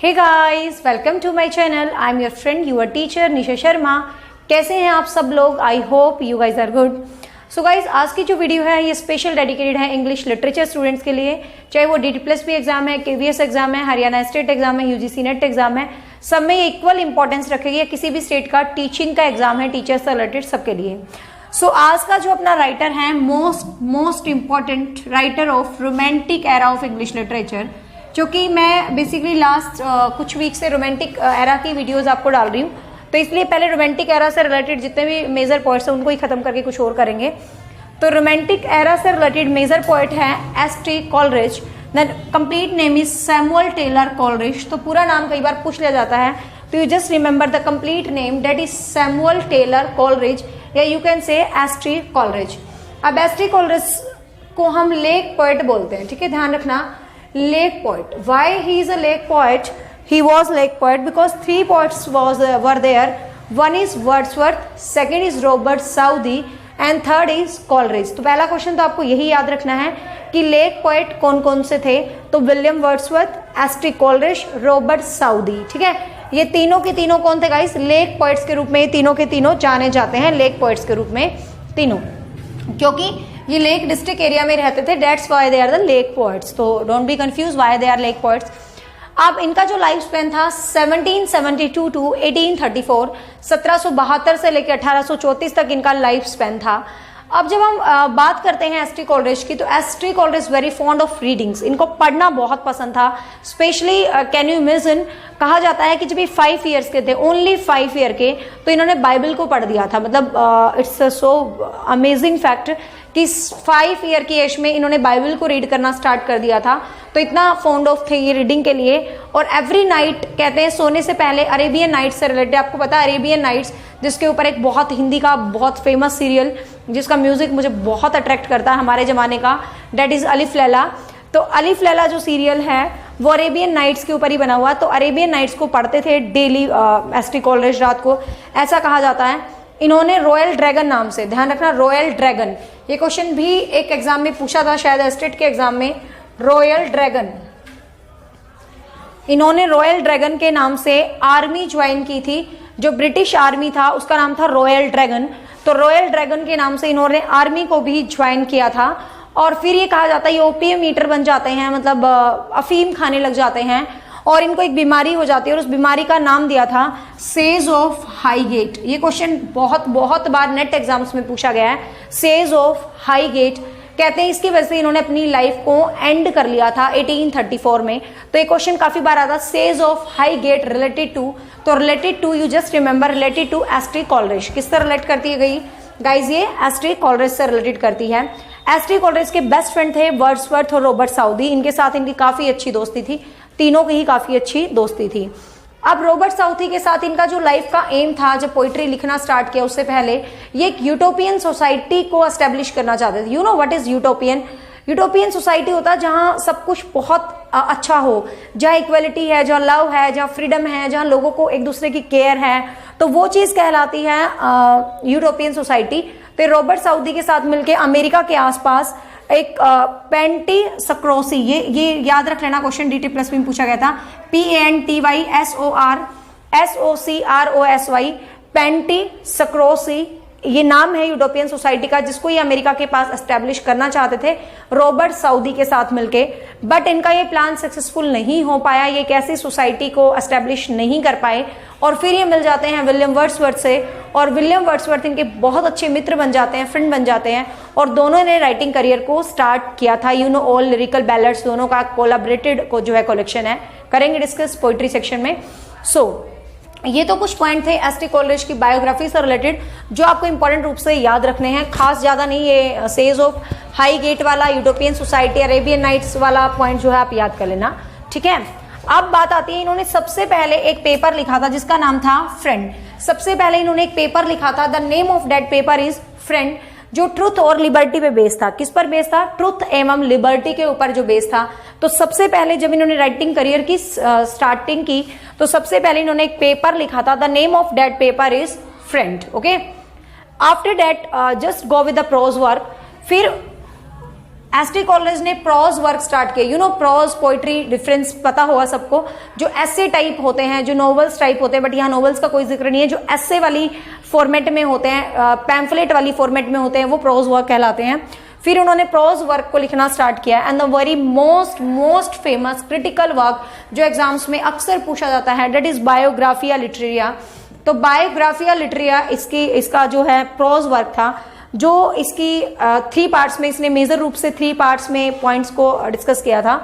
Hey guys, welcome to my channel. I am your friend your teacher Nisha Sharma. कैसे हैं आप सब लोग? I hope you guys are good. So guys, आज की जो वीडियो है ये स्पेशल डेडिकेटेड है इंग्लिश लिटरेचर स्टूडेंट्स के लिए। चाहे वो DT+ भी एग्जाम है, KVS एग्जाम है, हरियाणा स्टेट एग्जाम है, UGC नेट एग्जाम है, सब में इक्वल इंपॉर्टेंस रखेगी। किसी भी स्टेट का टीचिंग का एग्जाम है, टीचर्स से रिलेटेड सबके लिए। सो आज का जो अपना राइटर है, most important writer of romantic era of English literature, जो कि मैं बेसिकली लास्ट कुछ वीक से रोमांटिक एरा की वीडियोस आपको डाल रही हूँ, तो इसलिए पहले रोमांटिक एरा से रिलेटेड जितने भी मेजर पोएट्स हैं उनको ही खत्म करके कुछ और करेंगे। तो रोमांटिक एरा से रिलेटेड मेजर पोएट है S.T. Coleridge. Then complete name is Samuel Taylor Coleridge. तो पूरा नाम कई बार पूछ लिया जाता है, तो you just remember the complete name, that is Samuel Taylor Coleridge, या you can say S.T. Coleridge. अब S.T. कॉलरिज को हम लेक पोएट बोलते हैं, ठीक है, ध्यान रखना। Lake poet. Why he is a lake poet? He was lake poet because three poets were there. One is Wordsworth, second is Robert Southey, and third is Coleridge. तो पहला क्वेश्चन तो आपको यही याद रखना है कि लेक पोएट कौन कौन से थे। तो William Wordsworth, S.T. Coleridge, Robert Southey, ठीक है। ये तीनों के तीनों कौन थे गाइस? लेक पोएट्स के रूप में ये तीनों के तीनों जाने जाते हैं, लेक पोएट्स के रूप में तीनों, क्योंकि ये लेक डिस्ट्रिक्ट एरिया में रहते थे। That's why they are the lake poets. तो don't be confuse why they are lake poets. अब इनका जो लाइफ स्पेन था 1772 टू 1834, 1772 से लेकर 1834 तक इनका लाइफ स्पेन था। अब जब हम बात करते हैं S.T. कॉलरिज की, तो S.T. Coleridge very fond of readings. इनको पढ़ना बहुत पसंद था। स्पेशली कैन यू इमेजिन, कहा जाता है कि जब ये 5 ईयर्स के थे, ओनली 5 ईयर के, तो इन्होंने बाइबल को पढ़ दिया था। मतलब इट्स सो अमेजिंग फैक्ट कि 5 ईयर की एज में इन्होंने बाइबल को रीड करना स्टार्ट कर दिया था। तो इतना फॉन्ड ऑफ थे ये रीडिंग के लिए। और एवरी नाइट, कहते हैं सोने से पहले, अरेबियन नाइट्स से रिलेटेड, आपको पता है अरेबियन नाइट्स, जिसके ऊपर एक बहुत हिंदी का बहुत फेमस सीरियल, जिसका म्यूजिक मुझे बहुत अट्रैक्ट करता है हमारे जमाने का, डेट इज अलिफ लैला। तो अलिफ लैला जो सीरियल है वो अरेबियन नाइट्स के ऊपर ही बना हुआ। तो अरेबियन नाइट्स को पढ़ते थे डेली S.T. कॉलरिज रात को, ऐसा कहा जाता है। इन्होंने रॉयल ड्रैगन नाम से, ध्यान रखना, रॉयल ड्रैगन, ये क्वेश्चन भी एक एग्जाम में पूछा था शायद स्टेट के एग्जाम में। रॉयल ड्रैगन, इन्होंने रॉयल ड्रैगन के नाम से आर्मी ज्वाइन की थी। जो ब्रिटिश आर्मी था उसका नाम था रॉयल ड्रैगन। तो रॉयल ड्रैगन के नाम से इन्होंने आर्मी को भी ज्वाइन किया था। और फिर ये कहा जाता है ये ओपीएम ईटर बन जाते हैं, मतलब अफीम खाने लग जाते हैं, और इनको एक बीमारी हो जाती है, और उस बीमारी का नाम दिया था सेज ऑफ हाईगेट। ये क्वेश्चन बहुत बार नेट एग्जाम्स में पूछा गया है, सेज ऑफ हाईगेट। कहते हैं इसकी वजह से इन्होंने अपनी लाइफ को एंड कर लिया था 1834 में। तो ये क्वेश्चन काफी बार आता, sage of Highgate related to. तो related to, you just remember, related to S.T. Coleridge. किससे रिलेट करती है गई गाइज? ये S.T. कॉलरिज से रिलेटेड करती है। S.T. कॉलरिज के बेस्ट फ्रेंड थे वर्ड्सवर्थ और रॉबर्ट साउदी। इनके साथ इनकी काफी अच्छी दोस्ती थी, तीनों की ही काफी अच्छी दोस्ती थी। अब रॉबर्ट साउथी के साथ इनका जो लाइफ का एम था, जब पोइट्री लिखना स्टार्ट किया उससे पहले, ये एक यूटोपियन सोसाइटी को एस्टेब्लिश करना चाहते थे। You know what is utopian? Utopian society होता है जहां सब कुछ बहुत अच्छा हो, जहां इक्वलिटी है, जहां लव है, जहां फ्रीडम है, जहां लोगों को एक दूसरे की केयर है, तो वो चीज कहलाती है यूटोपियन सोसाइटी। तो रॉबर्ट साउदी के साथ मिलकर अमेरिका के आसपास एक पेंटी सक्रोसी, ये याद रख लेना, क्वेश्चन DT+ में पूछा गया था। PANTYSOCROSY, पेंटी सक्रोसी, ये नाम है यूटोपियन सोसाइटी का, जिसको ये अमेरिका के पास एस्टेब्लिश करना चाहते थे रॉबर्ट साउदी के साथ मिलके। बट इनका ये प्लान सक्सेसफुल नहीं हो पाया, ये एक ऐसी सोसाइटी को एस्टेब्लिश नहीं कर पाए। और फिर ये मिल जाते हैं विलियम वर्ड्सवर्थ से, और विलियम वर्ड्सवर्थ इनके बहुत अच्छे मित्र बन जाते हैं, फ्रेंड बन जाते हैं, और दोनों ने राइटिंग करियर को स्टार्ट किया था। You know all lyrical ballads, दोनों का कोलैबोरेटेड को जो है कलेक्शन है, करेंगे डिस्कस पोइट्री सेक्शन में। सो ये तो कुछ पॉइंट थे S.T. कॉलरिज की बायोग्राफी से रिलेटेड, जो आपको इंपॉर्टेंट रूप से याद रखने हैं, खास ज्यादा नहीं। ये सेज ऑफ हाईगेट वाला, यूटोपियन सोसाइटी, अरेबियन नाइट्स वाला पॉइंट जो है आप याद कर लेना, ठीक है। अब बात आती है, इन्होंने सबसे पहले एक पेपर लिखा था जिसका नाम था फ्रेंड। सबसे पहले इन्होंने एक पेपर लिखा था, the name of that paper is friend, जो ट्रुथ और लिबर्टी पे बेस था। किस पर बेस था? ट्रुथ एवं लिबर्टी के ऊपर जो बेस था। तो सबसे पहले जब इन्होंने राइटिंग करियर की स्टार्टिंग की, तो सबसे पहले इन्होंने एक पेपर लिखा था, the name of that paper is Friend, okay. After that just go with the prose work. फिर एसटी कॉलेज ने प्रोज वर्क स्टार्ट किया। You know prose poetry difference पता होगा सबको, जो ऐसे टाइप होते हैं, जो नॉवेल्स टाइप होते हैं, बट यहाँ नॉवेल्स का कोई जिक्र नहीं है, जो ऐसे वाली फॉर्मेट में होते हैं, पैम्फलेट वाली फॉर्मेट में होते हैं, वो प्रोज वर्क कहलाते हैं। फिर उन्होंने प्रोज वर्क को लिखना स्टार्ट किया and the very most famous critical work जो एग्जाम्स में अक्सर पूछा जाता है, दैट इज बायोग्राफिया लिटरेरिया। तो बायोग्राफिया लिटरेरिया इसका जो है प्रोज वर्क था, जो इसकी 3 पार्ट्स में, इसने मेजर रूप से 3 पार्ट्स में पॉइंट्स को डिस्कस किया था।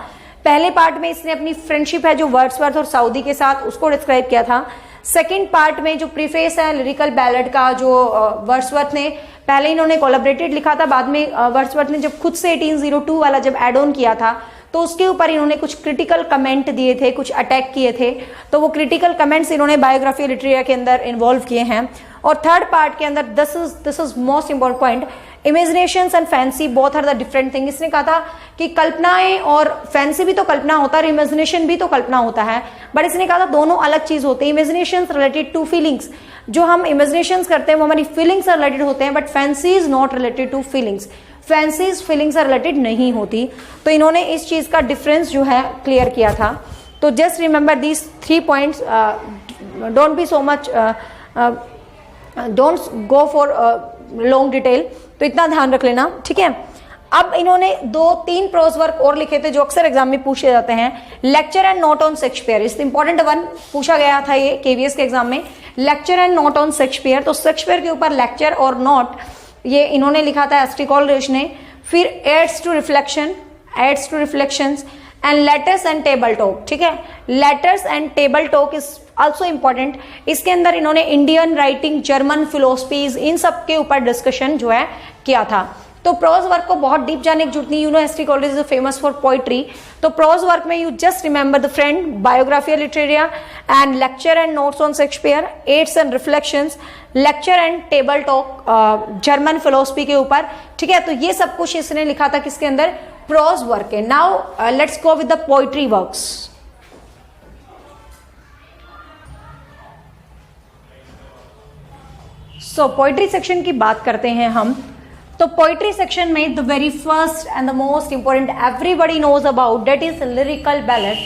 पहले पार्ट में इसने अपनी फ्रेंडशिप है जो वर्ड्सवर्थ और साउदी के साथ, उसको डिस्क्राइब किया था। सेकंड पार्ट में जो प्रीफेस है लिरिकल बैलेड का, जो वर्ड्सवर्थ ने पहले इन्होंने कोलैबोरेटेड लिखा था, बाद में वर्ड्सवर्थ ने जब खुद से 1802 वाला जब एड ऑन किया था तो उसके ऊपर इन्होंने कुछ क्रिटिकल कमेंट दिए थे, कुछ अटैक किए थे, तो वो क्रिटिकल कमेंट्स इन्होंने बायोग्राफी लिटरेरिया के अंदर इन्वॉल्व किए हैं। और थर्ड पार्ट के अंदर this is most important point, imaginations and fancy both are the different thing. इसने कहा था कि कल्पनाएं और फैंसी भी तो कल्पना होता है और इमेजिनेशन भी तो कल्पना होता है, बट इसने कहा था दोनों अलग चीज होते हैं। इमेजिनेशंस रिलेटेड टू फीलिंग्स, जो हम इमेजिनेशंस करते हैं वो हमारी फीलिंग्स से रिलेटेड होते हैं, but fancy is not related to feelings, fancies feelings से रिलेटेड नहीं होती। तो इन्होंने इस चीज का डिफरेंस जो है क्लियर किया था। तो just remember these 3 points, don't be so much, don't go for long detail, तो इतना ध्यान रख लेना, ठीक है। अब इन्होंने 2-3 प्रोज वर्क और लिखे थे जो अक्सर एग्जाम में पूछे जाते हैं। Lecture and note on Shakespeare, इस इंपॉर्टेंट वन पूछा गया था ये केवीएस के एग्जाम में, lecture and note on Shakespeare. तो शेक्सपियर के ऊपर लेक्चर और नोट ये इन्होंने लिखा था एसटी कॉलेज ने। फिर aids to reflections and letters and table talk, ठीक है। Letters and table talk is also important. इसके अंदर इन्होंने इंडियन राइटिंग, जर्मन फिलोसफीज, इन सब के ऊपर डिस्कशन जो है किया था। तो प्रोज वर्क को बहुत डीप जाने की जरूरत नहीं, you know ST Coleridge is famous for poetry. तो प्रोज वर्क में you just remember the Friend, Biographia Literaria and lecture and notes on Shakespeare, aids and reflections, lecture and table talk German philosophy के ऊपर, ठीक है। तो ये सब कुछ इसने लिखा था किसके अंदर, प्रोज वर्क है। Now let's go with the poetry works. So poetry section की बात करते हैं हम। तो पोइट्री सेक्शन में the very first and the most important everybody knows about, that is lyrical ballad.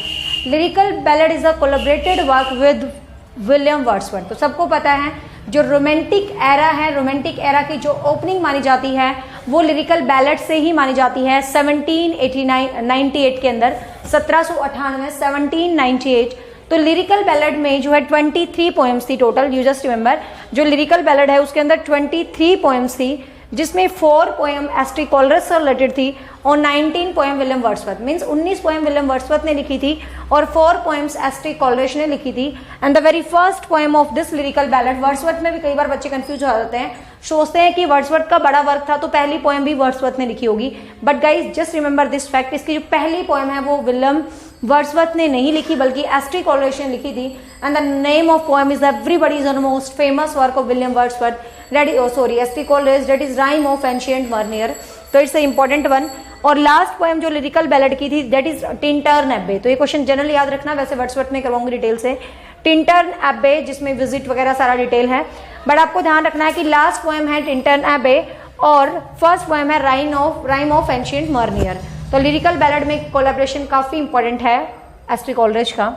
Lyrical ballad is a collaborated work with William Wordsworth. तो सबको पता है जो रोमांटिक एरा है, रोमांटिक एरा की जो ओपनिंग मानी जाती है वो लिरिकल बैलेड से ही मानी जाती है 1798 के अंदर, 1798, 1798। तो लिरिकल बैलेड में जो है 23 पोएम्स थी टोटल, यू जस्ट रिमेंबर। जो लिरिकल बैलेड है उसके अंदर 23 पोएम्स थी, जिसमें 4 पोएम एसटी कॉलरेज से रिलेटेड थी और 19 poem William Wordsworth, means 19 poem William Wordsworth ने लिखी थी और 4 पोएम्स एसटी कॉलरेज ने लिखी थी। And the very first poem of this lyrical ballad, Wordsworth में भी कई बार बच्चे कंफ्यूज हो जाते हैं, सोचते हैं कि वर्ड्सवर्थ का बड़ा वर्क था तो पहली पोएम भी वर्ड्सवर्थ ने लिखी होगी, but guys just remember this fact, इसकी जो पहली पोएम है वो विलियम वर्ड्सवर्थ ने नहीं लिखी बल्कि एसटी कॉलरेज ने लिखी थी। And the name of poem is everybody's most famous work of William Wordsworth, S T Coleridge, that is rime of ancient mariner. तो इट्स अ इंपॉर्टेंट वन। और लास्ट पोएम जो लिरिकल बैलेड की थी that is Tintern Abbey. तो ये question general याद रखना, वैसे वर्ड्सवर्थ में करवाऊंगी डिटेल से। टिंटर्न एब्बे जिसमें विजिट वगैरह सारा डिटेल है, बट आपको ध्यान रखना है कि लास्ट पोएम है टिंटर्न एब्बे और फर्स्ट पोएम है राइम ऑफ एंशिएंट मर्नियर। तो लिरिकल बैलेड में कोलैबोरेशन काफी इंपॉर्टेंट है एसटी कॉलरेज का।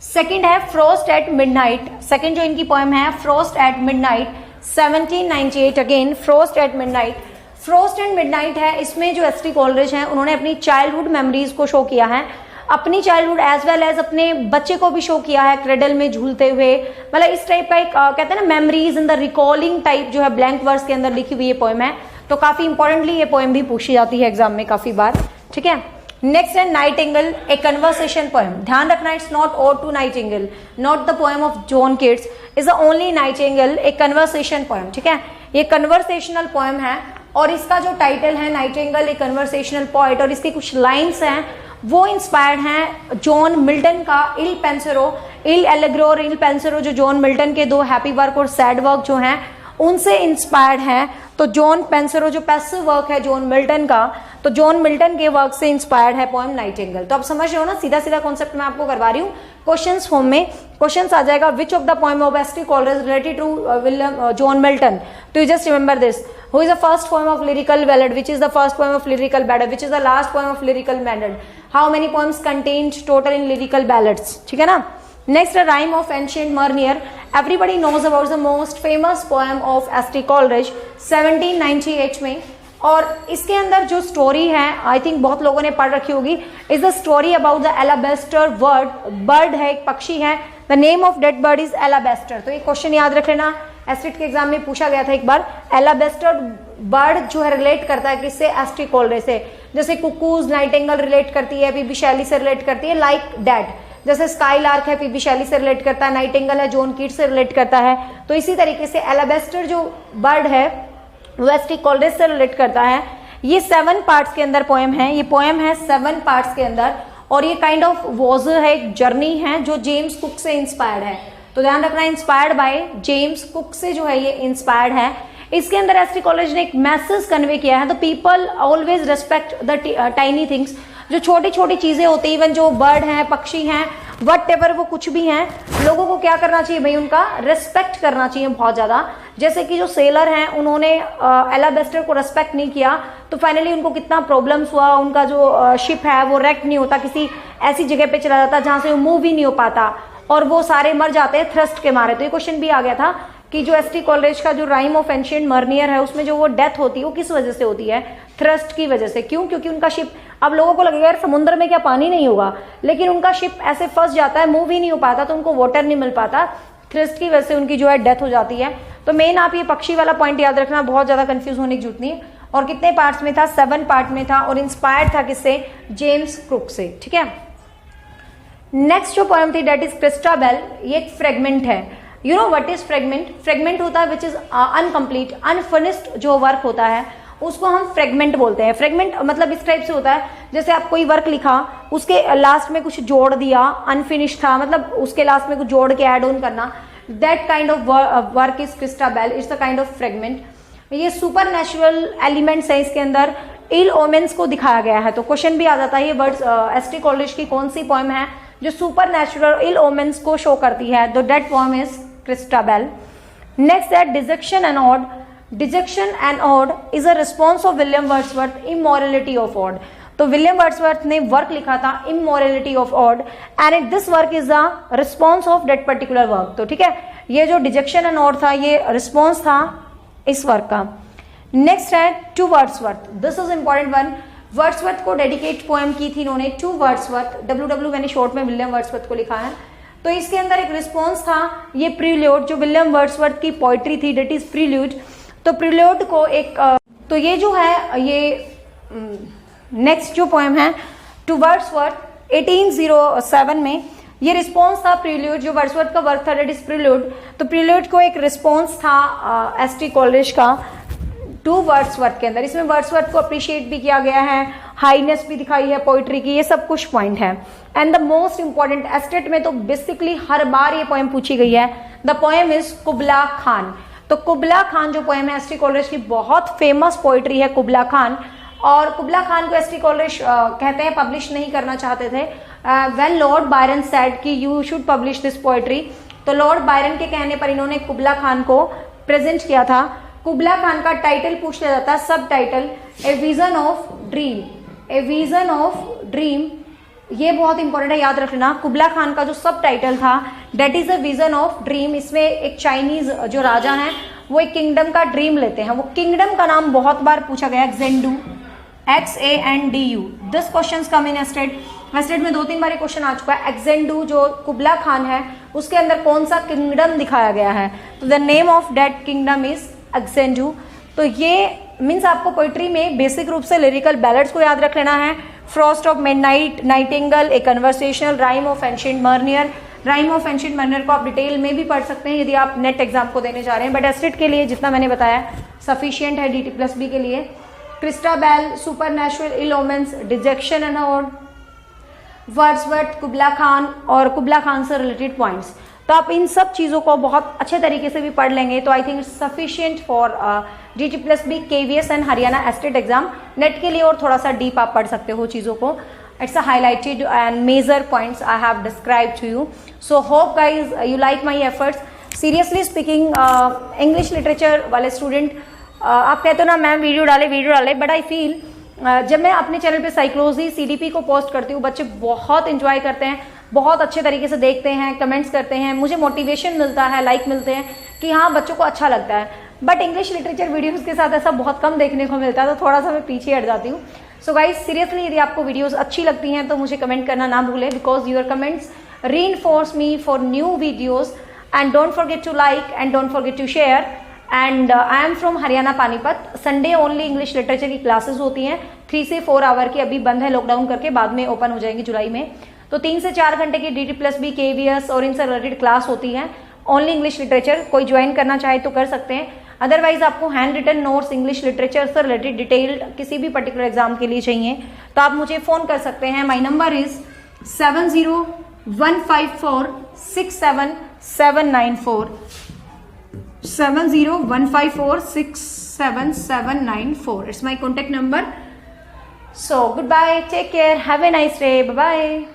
सेकंड है फ्रोस्ट एट मिडनाइट। सेकंड जो इनकी पोएम है Frost at Midnight 1798, again Frost at Midnight. Frost at Midnight है, इसमें जो एसटी कॉलरेज हैं उन्होंने अपनी चाइल्डहुड मेमोरीज को शो किया है, अपनी चाइल्डहुड एज वेल एज अपने बच्चे को भी शो किया है क्रेडल में झूलते हुए, मतलब इस टाइप का एक कहते हैं ना memories in the recalling type जो है ब्लैंक वर्स के अंदर लिखी हुई ये पोएम है। तो काफी इंपॉर्टेंटली ये पोएम भी पूछी जाती है एग्जाम में काफी बार, ठीक है। नेक्स्ट है नाइटिंगेल, ए कन्वर्सेशन पोएम। ध्यान रखना it's not ode to Nightingale, not the poem of John Keats, is the only Nightingale, a conversation poem, ठीक है। ये कन्वर्सेशनल पोएम है और इसका जो टाइटल है नाइटिंगेल ए कन्वर्सेशनल पोएट, और इसकी कुछ लाइन्स हैं वो इंस्पायर्ड हैं जॉन मिल्टन का इल पेंसेरो, इल एलेग्रो और इल पेंसेरो, जो जॉन मिल्टन के 2 हैप्पी वर्क और सैड वर्क जो हैं उनसे इंस्पायर्ड हैं। तो जॉन पेंसेरो जो पैसिव वर्क है जॉन मिल्टन का, तो जॉन मिल्टन के वर्क से इंस्पायर्ड है पोएम नाइटिंगेल। तो आप समझ रहे हो ना, सीधा सीधा कॉन्सेप्ट मैं आपको करवा रही हूँ। क्वेश्चंस फॉर्म में क्वेश्चंस आ जाएगा, which of the poem of S T Coleridge related to William John Milton. तो you just remember this, Who is the first poem of lyrical ballad? Which is the first poem of lyrical ballad? Which is the last poem of lyrical ballad? How many poems contained total in lyrical ballads? ठीक है ना. Next, a rhyme of ancient Marnier. Everybody knows about the most famous poem of S.T. Coleridge 1798 में. और इसके अंदर जो story है, I think बहुत लोगों ने पढ़ रखी होगी, is the story about the alabaster bird. Bird है, एक पक्षी है. The name of that bird is alabaster. तो एक क्वेश्चन याद रख लेना, एस्टेट के एग्जाम में पूछा गया था एक बार. एलाबेस्टर बर्ड जो है रिलेट करता है किससे? एस.टी. कोलरिज से. जैसे कुकूज नाइटिंगेल रिलेट करती है, पी.बी. शैली से रिलेट करती है, लाइक दैट. जैसे स्काईलार्क है, पी.बी. शैली से रिलेट करता है, नाइटिंगेल है, जॉन कीट्स से रिलेट करता है. तो इसी तरीके से एलाबेस्टर जो बर्ड है वो एस.टी. कोलरिज से रिलेट करता है. ये 7 पार्ट्स के अंदर पोएम है. ये पोएम है 7 पार्ट्स के अंदर, और ये काइंड ऑफ वॉज है, एक जर्नी है जो जेम्स कुक से इंस्पायर्ड है. तो ध्यान रखना, इंस्पायर्ड बाय जेम्स कुक से जो है ये इंस्पायर्ड है. इसके अंदर एस.टी. कोलरिज ने एक मैसेज कन्वे किया है. The people always respect the tiny things. जो छोटी छोटी चीजें होती है, इवन जो बर्ड हैं, पक्षी हैं, वट एवर वो कुछ भी हैं, लोगों को क्या करना चाहिए भाई? उनका रेस्पेक्ट करना चाहिए बहुत ज्यादा. जैसे कि जो सेलर हैं उन्होंने एलाबेस्टर को रेस्पेक्ट नहीं किया, तो फाइनली उनको कितना प्रॉब्लम्स हुआ. उनका जो शिप है वो रेक्ट नहीं होता, किसी ऐसी जगह पे चला जाता जहां से वो मूव ही नहीं हो पाता, और वो सारे मर जाते हैं थ्रस्ट के मारे. तो ये क्वेश्चन भी आ गया था कि जो एस.टी. कोलरिज का जो राइम ऑफ एंशिएंट मर्नियर है उसमें जो वो डेथ होती है वो किस वजह से होती है? थ्रस्ट की वजह से. क्यों? क्योंकि उनका शिप, अब लोगों को लगेगा यार समुद्र में क्या पानी नहीं होगा, लेकिन उनका शिप ऐसे फंस जाता है, मूव ही नहीं हो पाता, तो उनको वाटर नहीं मिल पाता. थ्रस्ट की वजह से उनकी जो है डेथ हो जाती है. तो मेन आप ये पक्षी वाला पॉइंट याद रखना, बहुत ज्यादा कंफ्यूज होने की जरूरत नहीं. और कितने पार्ट्स में था? 7 पार्ट में था, और इंस्पायर्ड था किससे? जेम्स कुक से. ठीक है. नेक्स्ट जो पोएम थी डेट इज क्रिस्टाबेल. ये एक फ्रेगमेंट है. You know what is fragment? Fragment होता है विच इज अनकम्प्लीट, अनफिनिश्ड जो वर्क होता है उसको हम फ्रेगमेंट बोलते हैं. फ्रेगमेंट मतलब इस टाइप से होता है, जैसे आप कोई वर्क लिखा, उसके लास्ट में कुछ जोड़ दिया, अनफिनिश था, मतलब उसके लास्ट में कुछ जोड़ के ऐड ऑन करना. That kind of work is Christabel. It's the kind of fragment. ये सुपर नेचुरल एलिमेंट्स है, इसके अंदर इल ओमेंस को दिखाया गया है. तो क्वेश्चन भी आ जाता है ये वर्ड्स एस.टी. कोलरिज की कौन सी पोएम है जो सुपर नेचुरल इल ओमेंस को शो करती है? तो that poem is Christabel. Next है dejection and ode. Dejection and ode is a response of William Wordsworth immortality of ode. तो विलियम वर्ड्सवर्थ ने वर्क लिखा था immortality of ode, and this work is the response of that particular work. तो ठीक है, ये जो detection and odd था ये रिस्पॉन्स था इस वर्क का. नेक्स्ट है to Wordsworth. This is important one. Wordsworth को डेडिकेट पोएम की थी इन्होंने, टू वर्ड्सवर्थ. डब्ल्यू मैंने शॉर्ट में विलियम वर्ड्सवर्थ को लिखा है. तो इसके अंदर एक रिस्पॉन्स था, ये प्रील्यूड जो विलियम वर्ड्सवर्थ की पोइट्री थी, डेट इज प्रील्यूड. तो प्रील्यूड को एक तो ये जो है ये नेक्स्ट जो पोएम है टू वर्ड्सवर्थ 1807 में, ये रिस्पॉन्स था प्रील्यूड, जो वर्ड्सवर्थ का वर्क था डेट इज प्रील्यूड. तो प्रील्यूड को एक रिस्पॉन्स था एस.टी. कोलरिज का टू वर्ड्सवर्थ के अंदर. इसमें वर्ड्सवर्थ को अप्रिशिएट भी किया गया है, हाईनेस भी दिखाई है पोइट्री की, ये सब कुछ पॉइंट है. And the most important, estate में तो बेसिकली हर बार ये पोएम पूछी गई है. The poem is कुबला Khan. तो कुबला खान जो पोएम है एस.टी. कोलरिज की, बहुत फेमस पोइट्री है कुबला खान. और कुबला खान को एस.टी. कोलरिज कहते हैं पब्लिश नहीं करना चाहते थे. व्हेन लॉर्ड बायरन सेड कि you should publish this poetry, तो लॉर्ड बायरन के कहने पर इन्होंने कुबला खान को प्रेजेंट किया था. कुबला खान का टाइटल पूछ लिया जाता है, सब title a vision of dream. A vision of dream, ये बहुत इंपॉर्टेंट है, याद रखना. कुबला खान का जो सब टाइटल था that is a vision of dream. इसमें एक चाइनीज जो राजा हैं वो एक किंगडम का ड्रीम लेते हैं. वो किंगडम का नाम बहुत बार पूछा गया, एक्सेंडू, XANDU. This question come in estate. Estate में 2-3 बार क्वेश्चन आ चुका है. एक्सेंडू जो कुबला खान है उसके अंदर कौन सा किंगडम दिखाया गया है? तो the name of that kingdom is Xanadu. तो ये मीन्स आपको पोइट्री में बेसिक रूप से लिरिकल बैलेड्स को याद रख लेना है. Frost of midnight, nightingale, a conversational, rime of ancient mariner. Rime of ancient mariner को आप डिटेल में भी पढ़ सकते हैं यदि आप नेट एग्जाम को देने जा रहे हैं, बट एस्टेट के लिए जितना मैंने बताया सफिशियंट है DT+B के लिए. Christabel, super natural ill omens, dejection and ode, Wordsworth, Kubla Khan और कुबला खान से रिलेटेड पॉइंट्स. तो आप इन सब चीज़ों को बहुत अच्छे तरीके से भी पढ़ लेंगे तो I think it's sufficient for DT+B, KVS and Haryana estate exam. Net के लिए और थोड़ा सा डीप आप पढ़ सकते हो चीज़ों को. It's a highlighted and major points I have described to you. So hope guys you like my efforts. Seriously speaking, English literature वाले student आप कहते हो ना मैम वीडियो डाले, बट आई फील जब मैं अपने चैनल पे साइकोलॉजी CDP को पोस्ट करती हूँ, बच्चे बहुत इंजॉय करते हैं, बहुत अच्छे तरीके से देखते हैं, कमेंट्स करते हैं, मुझे मोटिवेशन मिलता है, लाइक मिलते हैं कि हाँ बच्चों को अच्छा लगता है। बट इंग्लिश लिटरेचर वीडियोस के साथ ऐसा बहुत कम देखने को मिलता है, तो थोड़ा सा मैं पीछे हट जाती हूँ। सो गाइज सीरियसली यदि आपको वीडियोस अच्छी लगती हैं तो मुझे कमेंट करना ना भूलें, because your comments reinforce me for new videos, and don't forget to like and don't forget to share. And I am from Haryana Panipat. Sunday only English literature की क्लासेस होती हैं 3 से 4 आवर की, अभी बंद है लॉकडाउन करके, बाद में ओपन हो जाएंगी जुलाई में। तो 3 से 4 घंटे की DT+B KVS और इनसे रिलेटेड क्लास होती है ओनली इंग्लिश लिटरेचर। कोई ज्वाइन करना चाहे तो कर सकते हैं, अदरवाइज आपको handwritten notes English literature से रिलेटेड डिटेल्ड किसी भी पर्टिकुलर एग्जाम के लिए चाहिए तो आप मुझे फोन कर सकते हैं। My number is 7015467794 7015467794. It's my contact number. So goodbye, take care, have a nice day, bye bye.